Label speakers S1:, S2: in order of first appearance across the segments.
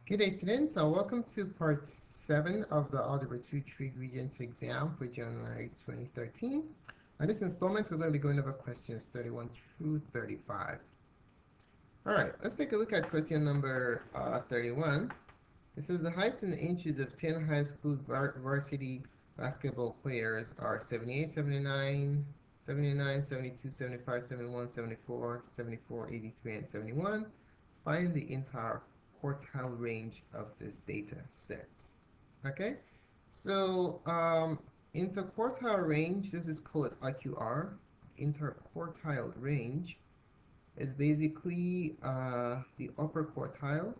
S1: Good day, students. Welcome to part 7 of the Algebra 2 Trig Regents exam for January 2013. On this installment, we're going to be going over questions 31 through 35. All right, let's take a look at question number 31. It says the heights in inches of 10 high school varsity basketball players are 78, 79, 79, 72, 75, 71, 74, 74, 83, and 71. Find the entire quartile range of this data set. Okay, so interquartile range, this is called IQR. Interquartile range is basically the upper quartile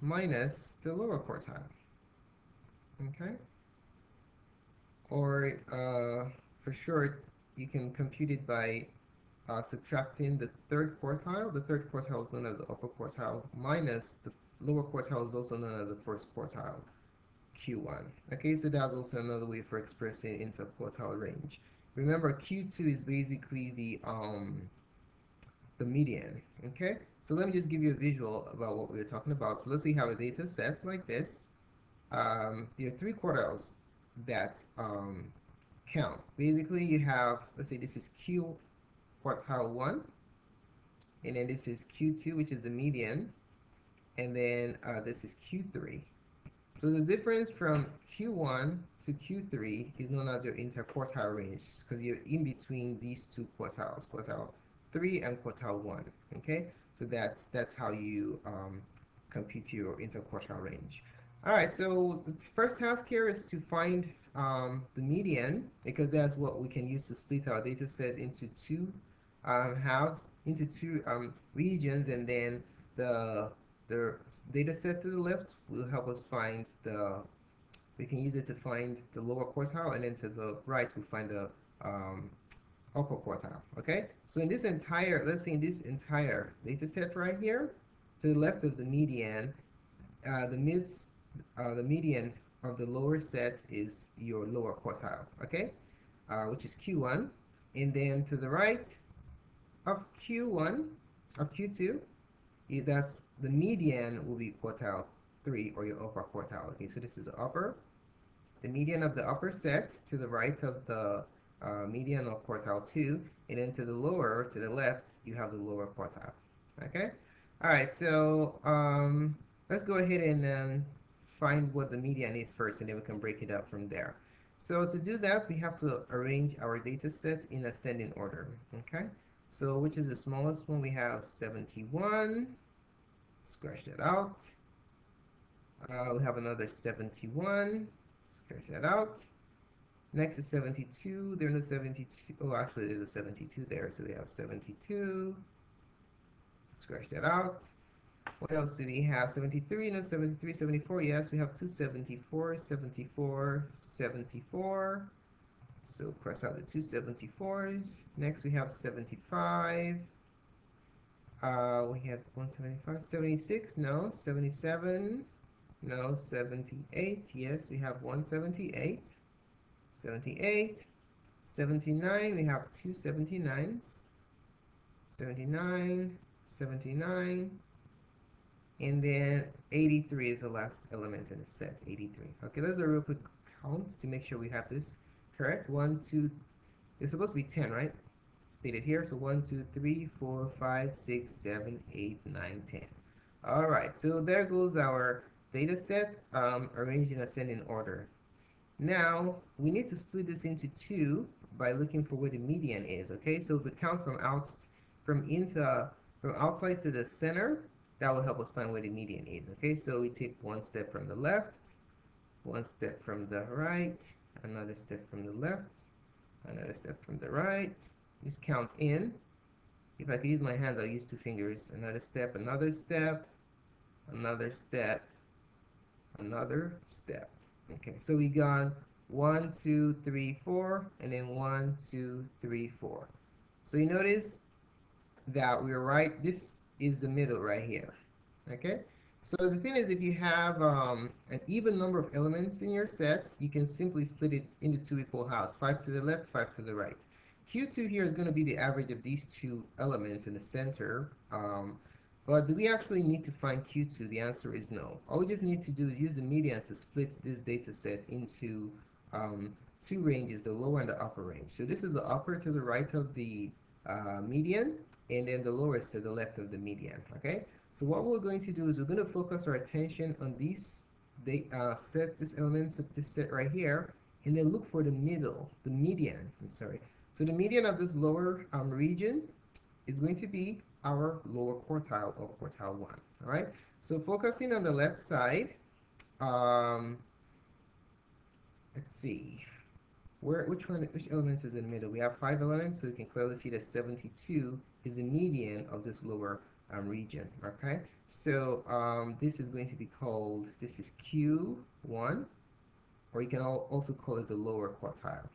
S1: minus the lower quartile. Okay, or for short, you can compute it by subtracting the third quartile. The third quartile is known as the upper quartile minus the lower quartile is also known as the first quartile, Q1. Okay, so that's also another way for expressing interquartile range. Remember, Q2 is basically the median. Okay, so let me just give you a visual about what we were talking about. So let's say you have a data set like this. There are three quartiles that count. Basically, you have, let's say this is Q quartile 1, and then this is Q2, which is the median, and then this is Q3. So the difference from Q1 to Q3 is known as your interquartile range because you're in between these two quartiles, quartile 3 and quartile 1. Okay, so that's how you compute your interquartile range. All right, so the first task here is to find the median, because that's what we can use to split our data set into two halves, into two regions, and then the data set to the left will help us find we can use it to find the lower quartile, and then to the right we find the upper quartile. Okay, so in this entire, let's say in this entire data set right here, to the left of the median, the median of the lower set is your lower quartile, okay, which is Q1, and then to the right of Q1, of Q2, that's the median will be quartile 3, or your upper quartile. Okay, so this is the median of the upper set to the right of the median of quartile 2, and then to the lower, to the left, you have the lower quartile. Okay, all right, so let's go ahead and find what the median is first, and then we can break it up from there. So to do that, we have to arrange our data set in ascending order. Okay, so which is the smallest one? We have 71. Scratch that out. We have another 71. Scratch that out. Next is 72. There's no 72. Oh, actually, there's a 72 there. So we have 72. Scratch that out. What else do we have? 73. No, 73, 74. Yes, we have two 74. 74, 74. So cross out the two 74s. Next, we have 75. We have 175, 76, no, 77, no, 78, yes, we have 178, 78, 79, we have two 79s, 79, 79, and then 83 is the last element in the set, 83. Okay, let's do a real quick count to make sure we have this correct. 1, 2, it's supposed to be 10, right? Stated here. So 1, 2, 3, 4, 5, 6, 7, 8, 9, 10. All right, so there goes our data set arranged in ascending order. Now we need to split this into two by looking for where the median is. Okay, so if we count from outside to the center, that will help us find where the median is. Okay, so we take one step from the left, one step from the right, another step from the left, another step from the right. Just count in. If I could use my hands, I'll use two fingers. Another step, another step, another step, another step. Okay, so we got 1, 2, 3, 4, and then 1, 2, 3, 4. So you notice that we're right. This is the middle right here. Okay, so the thing is, if you have an even number of elements in your set, you can simply split it into two equal halves, 5 to the left, 5 to the right. Q2 here is going to be the average of these two elements in the center. But do we actually need to find Q2? The answer is no. All we just need to do is use the median to split this data set into um, two ranges, the lower and the upper range. So this is the upper to the right of the median, and then the lower is to the left of the median, okay? So what we're going to do is we're going to focus our attention on these this elements of this set right here, and then look for the middle, the median, I'm sorry. So the median of this lower region is going to be our lower quartile, or quartile 1, all right? So focusing on the left side, um, let's see, which elements is in the middle? We have 5 elements, so we can clearly see that 72 is the median of this lower region, okay? So this is going to be called, this is Q1, or you can also call it the lower quartile,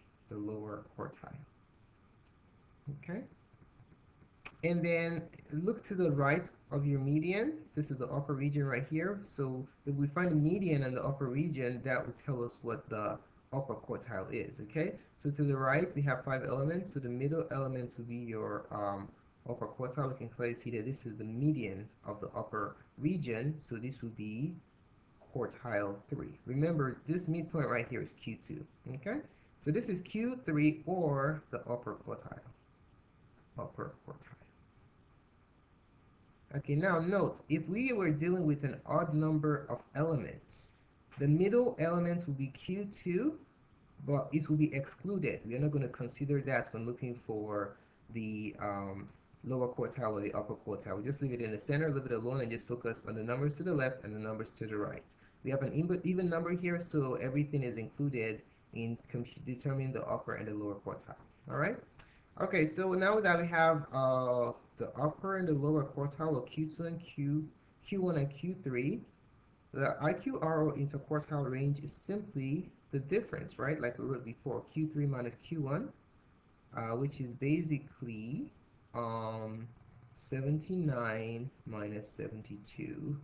S1: okay? And then look to the right of your median. This is the upper region right here. So if we find the median in the upper region, that will tell us what the upper quartile is, okay? So to the right, we have 5 elements. So the middle element will be your upper quartile. We can clearly see that this is the median of the upper region. So this would be quartile 3. Remember, this midpoint right here is Q2, okay? So this is Q3, or the upper quartile. Okay, now note, if we were dealing with an odd number of elements, the middle element will be Q2, but it will be excluded. We are not going to consider that when looking for the lower quartile or the upper quartile. We just leave it in the center, leave it alone, and just focus on the numbers to the left and the numbers to the right. We have an even number here, so everything is included in determining the upper and the lower quartile. All right? Okay, so now that we have the upper and the lower quartile of Q2 and Q1 and Q3, the IQRO interquartile range is simply the difference, right? Like we wrote before, Q3 minus Q1, which is basically 79 minus 72,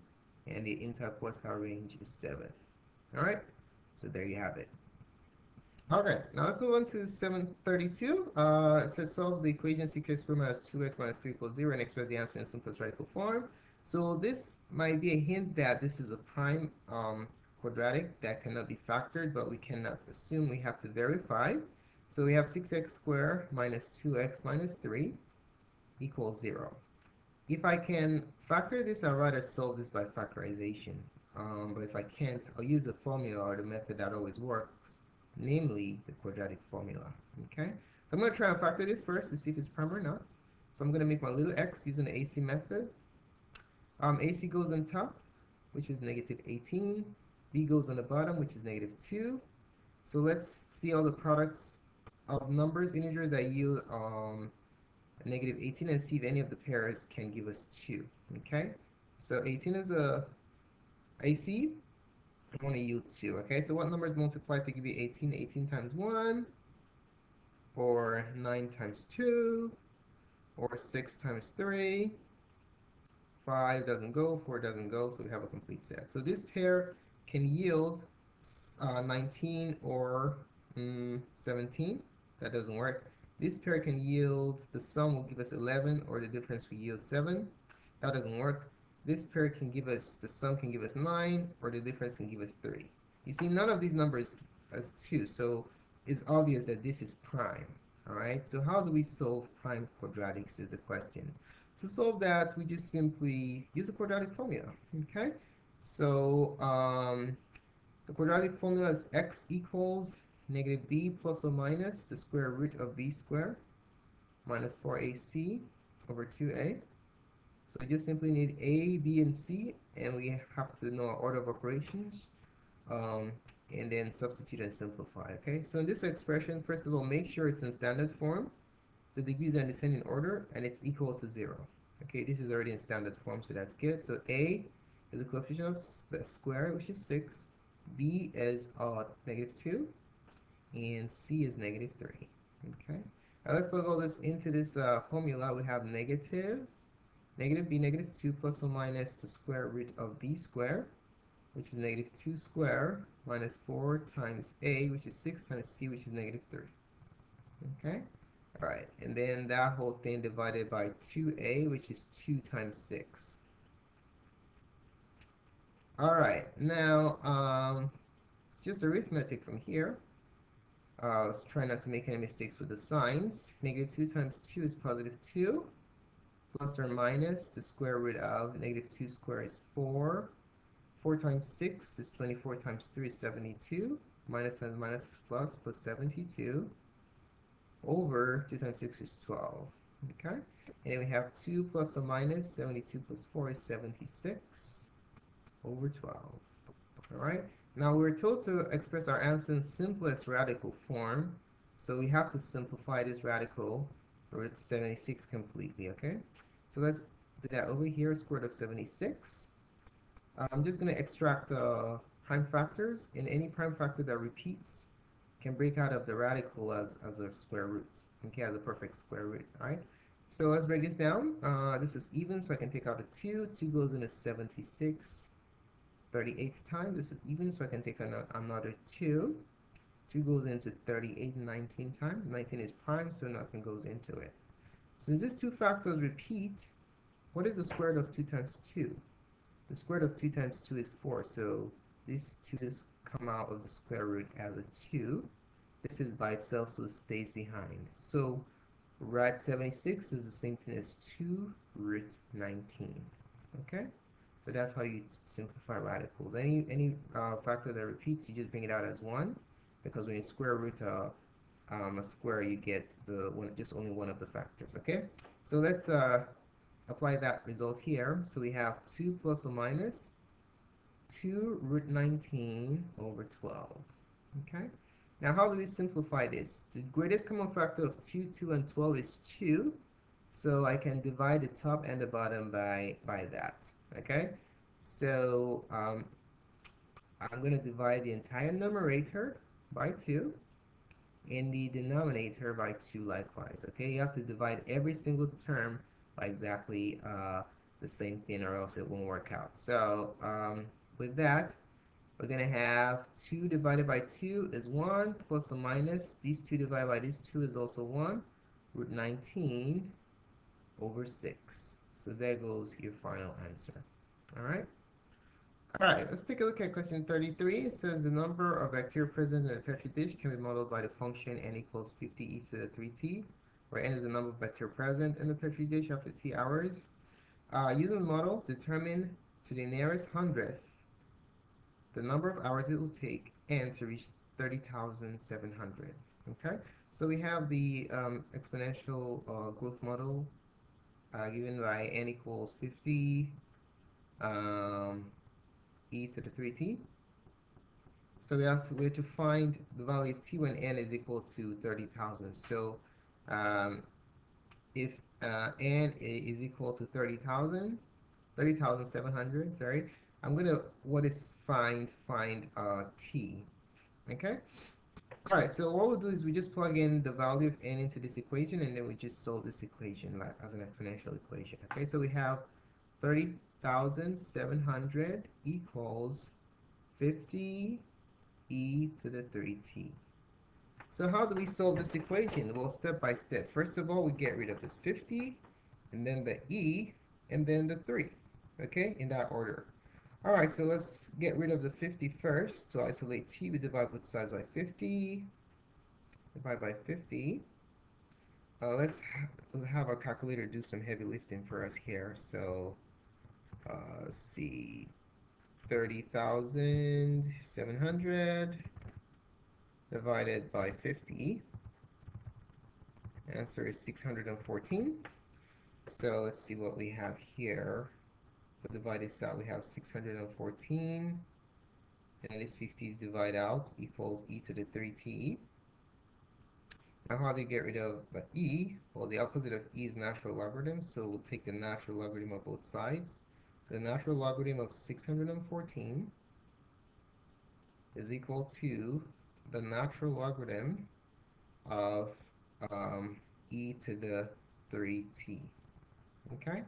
S1: and the interquartile range is 7. All right, so there you have it. Okay, now let's move on to 732. It says solve the equation c squared minus 2x minus 3 equals 0 and express the answer in simplest radical form. So this might be a hint that this is a prime quadratic that cannot be factored, but we cannot assume. We have to verify. So we have 6x squared minus 2x minus 3 equals 0. If I can factor this, I'd rather solve this by factorization. But if I can't, I'll use the formula or the method that always works, namely the quadratic formula, okay? So I'm going to try and factor this first to see if it's prime or not. So I'm going to make my little x using the AC method. AC goes on top, which is negative 18. B goes on the bottom, which is negative 2. So let's see all the products of numbers, integers that yield negative 18, and see if any of the pairs can give us 2, okay? So 18 is a AC. I want to yield 2, okay? So what numbers multiply to give you 18? 18 times 1, or 9 times 2, or 6 times 3. 5 doesn't go, 4 doesn't go, so we have a complete set. So this pair can yield 19 or 17. That doesn't work. This pair can yield, the sum will give us 11, or the difference will yield 7. That doesn't work. This pair can give us, the sum can give us 9, or the difference can give us 3. You see, none of these numbers has 2, so it's obvious that this is prime. All right, so how do we solve prime quadratics is the question. To solve that, we just simply use the quadratic formula, okay? So the quadratic formula is x equals negative b plus or minus the square root of b squared minus 4ac over 2a. So we just simply need a, b, and c, and we have to know our order of operations, and then substitute and simplify, okay? So in this expression, first of all, make sure it's in standard form. The degrees are in descending order, and it's equal to 0. Okay, this is already in standard form, so that's good. So a is the coefficient of the square, which is 6. B is negative 2. And c is negative 3. Okay, now let's plug all this into this formula. We have negative b, negative 2 plus or minus the square root of b squared, which is negative 2 squared, minus 4 times a, which is 6, times c, which is negative 3. Okay, All right, and then that whole thing divided by 2a, which is 2 times 6. All right, now it's just arithmetic from here. Let's try not to make any mistakes with the signs. Negative 2 times 2 is positive 2, plus or minus the square root of negative 2 squared is 4. 4 times 6 is 24 times 3 is 72. Minus times minus is plus 72 over 2 times 6 is 12. Okay? And then we have 2 plus or minus 72 plus 4 is 76 over 12. All right? Now we're told to express our answer in simplest radical form. So we have to simplify this radical root 76 completely, okay? So let's do that over here, square root of 76. I'm just going to extract the prime factors, and any prime factor that repeats can break out of the radical as a square root, okay, as a perfect square root, all right? So let's break this down. This is even, so I can take out a 2. 2 goes into 76. 38th time. This is even, so I can take another 2. 2 goes into 38 19 times. 19 is prime, so nothing goes into it. Since these two factors repeat, what is the square root of 2 times 2? The square root of 2 times 2 is 4, so these 2's come out of the square root as a 2. This is by itself, so it stays behind. So root 76 is the same thing as 2 root 19. Okay? So that's how you simplify radicals. Any factor that repeats, you just bring it out as 1, because when you square root a square, you get the one, just only one of the factors. Okay, so let's apply that result here. So we have 2 plus or minus 2 root 19 over 12. Okay, now how do we simplify this? The greatest common factor of 2, 2, and 12 is 2. So I can divide the top and the bottom by that. Okay, so I'm going to divide the entire numerator by 2 and the denominator by 2 likewise. Okay, you have to divide every single term by exactly the same thing, or else it won't work out. So with that, we're going to have 2 divided by 2 is 1, plus or minus. These 2 divided by these 2 is also 1. Root 19 over 6. So there goes your final answer. All right. All right, let's take a look at question 33. It says the number of bacteria present in a petri dish can be modeled by the function n equals 50e to the 3t, where n is the number of bacteria present in the petri dish after t hours. Using the model, determine to the nearest hundredth the number of hours it will take n to reach 30,700. Okay, so we have the exponential growth model given by n equals 50 e to the 3t. So we have to find the value of t when n is equal to 30,000. So if n is equal to 30,000, 30,700, sorry, I'm gonna find t. Okay. All right. So what we'll do is we just plug in the value of n into this equation, and then we just solve this equation like as an exponential equation. Okay. So we have 30,700 equals 50 e to the 3t. So how do we solve this equation? Well, step by step. First of all, we get rid of this 50, and then the e, and then the 3. Okay, in that order. All right, so let's get rid of the 50 first. To isolate t, we divide both sides by 50. Divide by 50. Let's have our calculator do some heavy lifting for us here. So, let's see, 30,700 divided by 50. Answer is 614. So let's see what we have here. To divide this out, we have 614. And this 50 is divided out equals e to the 3t. Now how do you get rid of the e? Well, the opposite of e is natural logarithm, so we'll take the natural logarithm of both sides. So the natural logarithm of 614 is equal to the natural logarithm of e to the 3t. Okay?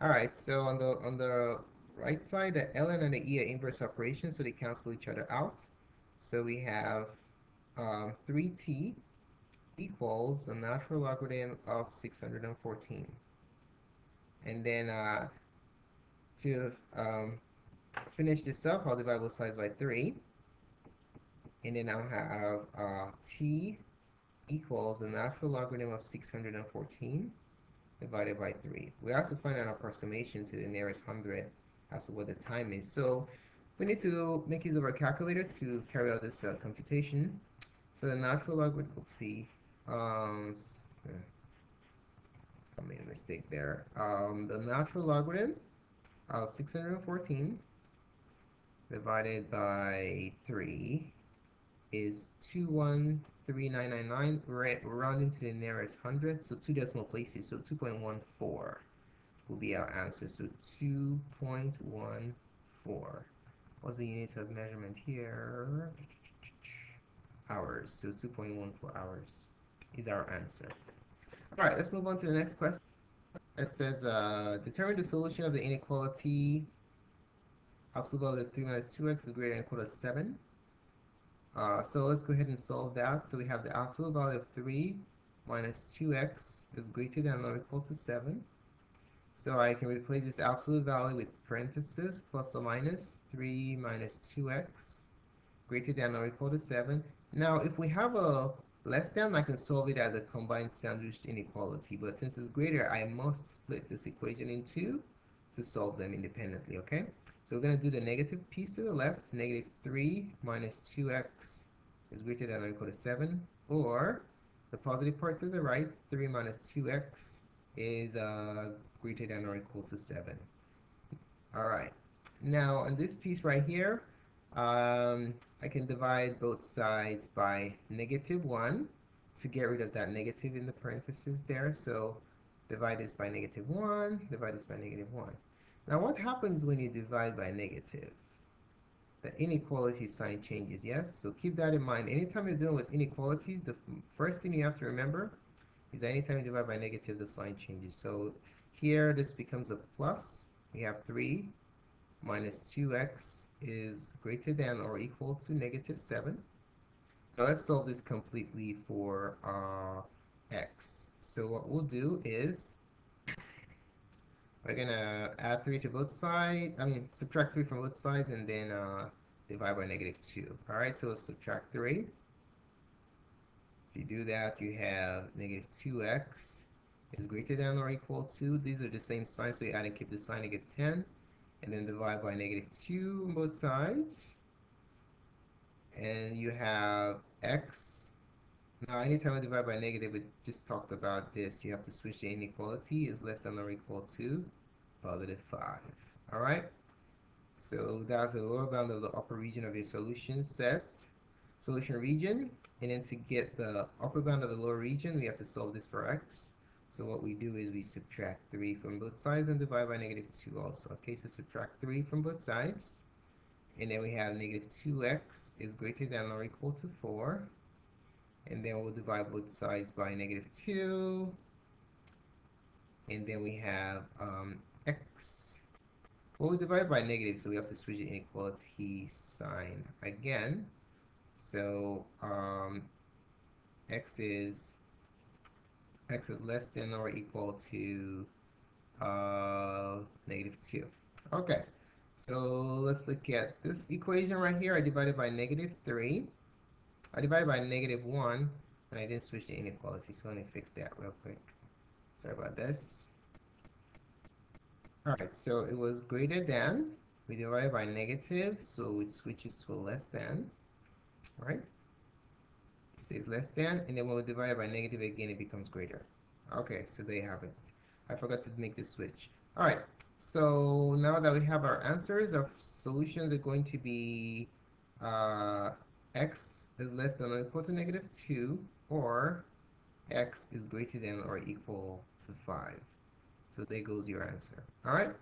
S1: All right, so on the right side, the ln and the e are inverse operations, so they cancel each other out. So we have 3t equals the natural logarithm of 614. And then to finish this up, I'll divide both sides by 3. And then I'll have t equals the natural logarithm of 614 divided by 3. We also find an approximation to the nearest hundred as to what the time is. So we need to make use of our calculator to carry out this computation. So the natural logarithm, oopsie, I made a mistake there. The natural logarithm of 614 divided by 3 is 213,999. We're rounding to the nearest hundred, so 2 decimal places, so 2.14 will be our answer. So 2.14. What's the unit of measurement here? Hours. So 2.14 hours is our answer. All right, let's move on to the next question. It says, determine the solution of the inequality absolute value of 3 minus 2x is greater than or equal to 7. So let's go ahead and solve that. So we have the absolute value of 3 minus 2x is greater than or equal to 7. So I can replace this absolute value with parentheses plus or minus 3 minus 2x greater than or equal to 7. Now, if we have a less than, I can solve it as a combined sandwiched inequality. But since it's greater, I must split this equation in two to solve them independently, okay? So we're going to do the negative piece to the left. Negative 3 minus 2x is greater than or equal to 7. Or the positive part to the right, 3 minus 2x is greater than or equal to 7. All right. Now, on this piece right here, I can divide both sides by -1 to get rid of that negative in the parentheses there. So divide this by -1, divide this by -1. Now, what happens when you divide by negative? The inequality sign changes, yes? So keep that in mind. Anytime you're dealing with inequalities, the first thing you have to remember is that anytime you divide by negative, the sign changes. So here, this becomes a plus. We have 3 minus 2x is greater than or equal to -7. Now let's solve this completely for x. So what we'll do is we're gonna add 3 to both sides, subtract 3 from both sides and then divide by -2. All right, so let's subtract 3. If you do that, you have -2x is greater than or equal to, these are the same signs, so you add and keep the sign to get 10. And then divide by -2 on both sides. And you have x. Now, anytime I divide by negative, we just talked about this. You have to switch the inequality is less than or equal to +5. All right? So that's the lower bound of the upper region of your solution set, solution region. And then to get the upper bound of the lower region, we have to solve this for x. So what we do is we subtract 3 from both sides and divide by -2 also. Okay, so subtract 3 from both sides. And then we have -2x is greater than or equal to 4. And then we'll divide both sides by -2. And then we have x. Well, we divide by negative, so we have to switch the inequality sign again. So x is less than or equal to -2. Okay, so let's look at this equation right here. I divided by -3. I divided by -1, and I didn't switch the inequality, so let me fix that real quick. Sorry about this. All right, so it was greater than. We divided by negative, so it switches to a less than. All right? It says less than, and then when we divide it by negative again, it becomes greater. Okay, so there you have it. I forgot to make this switch. All right, so now that we have our answers, our solutions are going to be x is less than or equal to -2, or x is greater than or equal to 5. So there goes your answer. All right?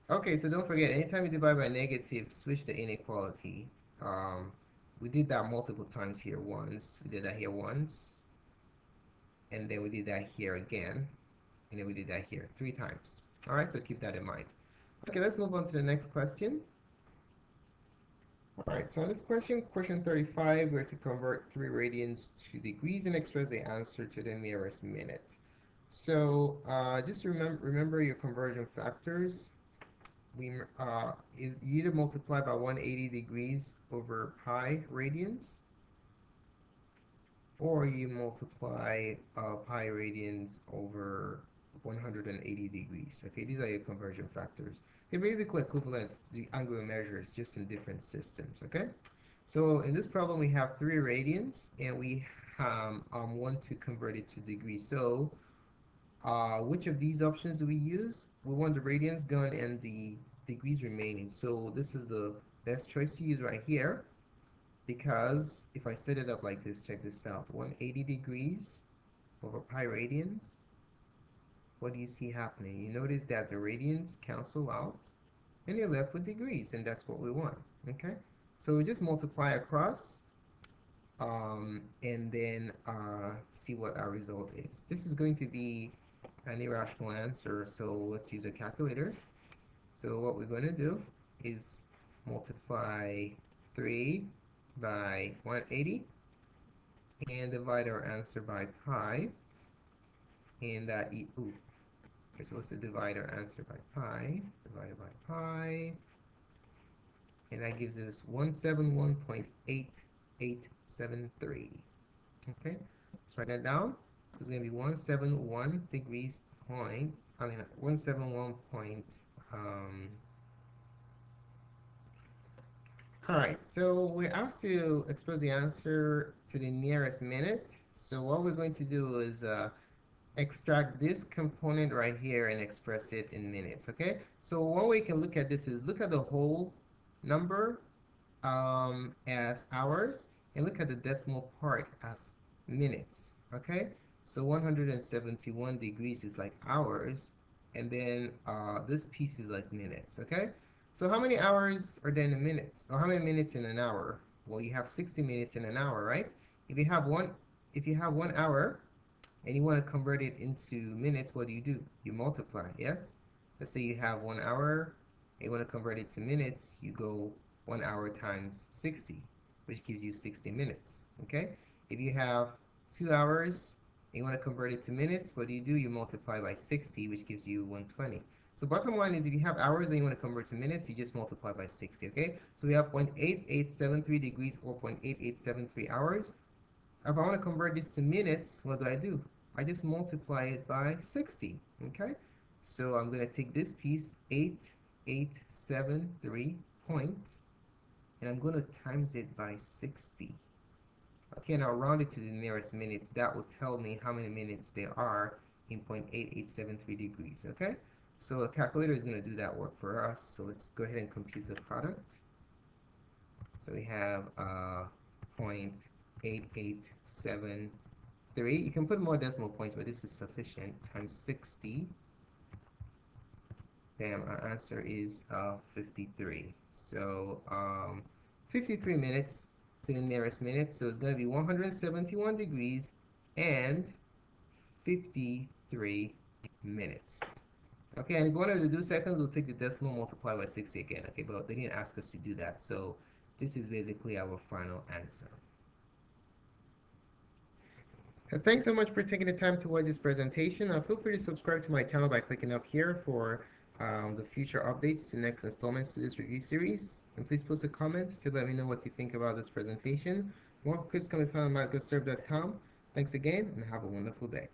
S1: Okay, so don't forget, anytime you divide by negative, switch the inequality. We did that multiple times here once. We did that here once. And then we did that here again. And then we did that here 3 times. All right, so keep that in mind. Okay, let's move on to the next question. All right, so on this question, question 35, we're to convert 3 radians to degrees and express the answer to the nearest minute. So just remember your conversion factors. We is you either multiply by 180 degrees over pi radians, or you multiply pi radians over 180 degrees. Okay, these are your conversion factors. They're basically equivalent to the angular measures, just in different systems. Okay, so in this problem we have 3 radians and we want to convert it to degrees. So which of these options do we use? We want the radians gone and the degrees remaining. So this is the best choice to use right here, because if I set it up like this, check this out, 180 degrees over pi radians, what do you see happening? You notice that the radians cancel out and you're left with degrees, and that's what we want. Okay, so we just multiply across and then see what our result is. This is going to be an irrational answer, so let's use a calculator. So what we're going to do is multiply 3 by 180 and divide our answer by pi, and ooh, we're supposed to divide our answer by pi, divided by pi, and that gives us 171.8873. Okay, let's write that down. It's going to be 171 degrees point, I mean 171 point, all right, so we're asked to express the answer to the nearest minute. So what we're going to do is extract this component right here and express it in minutes, okay? So one way you can look at this is look at the whole number as hours and look at the decimal part as minutes, okay? So 171 degrees is like hours, and then this piece is like minutes, okay? So how many hours are there in a minute? Or how many minutes in an hour? Well, you have 60 minutes in an hour, right? If you have one, if you have 1 hour, and you want to convert it into minutes, what do? You multiply, yes? Let's say you have 1 hour, and you want to convert it to minutes, you go 1 hour times 60, which gives you 60 minutes, okay? If you have 2 hours, and you want to convert it to minutes, what do? You multiply by 60, which gives you 120. So bottom line is if you have hours and you want to convert to minutes, you just multiply by 60, okay? So we have 0.8873 degrees or 0.8873 hours. If I want to convert this to minutes, what do? I just multiply it by 60, okay? So I'm going to take this piece, 8873 points, and I'm going to times it by 60. Okay, now round it to the nearest minutes. That will tell me how many minutes there are in 0.8873 degrees, okay? So a calculator is going to do that work for us. So let's go ahead and compute the product. So we have 0.8873. You can put more decimal points, but this is sufficient, times 60. Then our answer is 53. So 53 minutes to the nearest minute. So it's going to be 171 degrees and 53 minutes. Okay, and if you wanted to do seconds, we'll take the decimal, multiply by 60 again. Okay, but they didn't ask us to do that. So this is basically our final answer. Thanks so much for taking the time to watch this presentation. Feel free to subscribe to my channel by clicking up here for the future updates to next installments to this review series. And please post a comment to let me know what you think about this presentation. More clips can be found on mygoodserve.com. Thanks again, and have a wonderful day.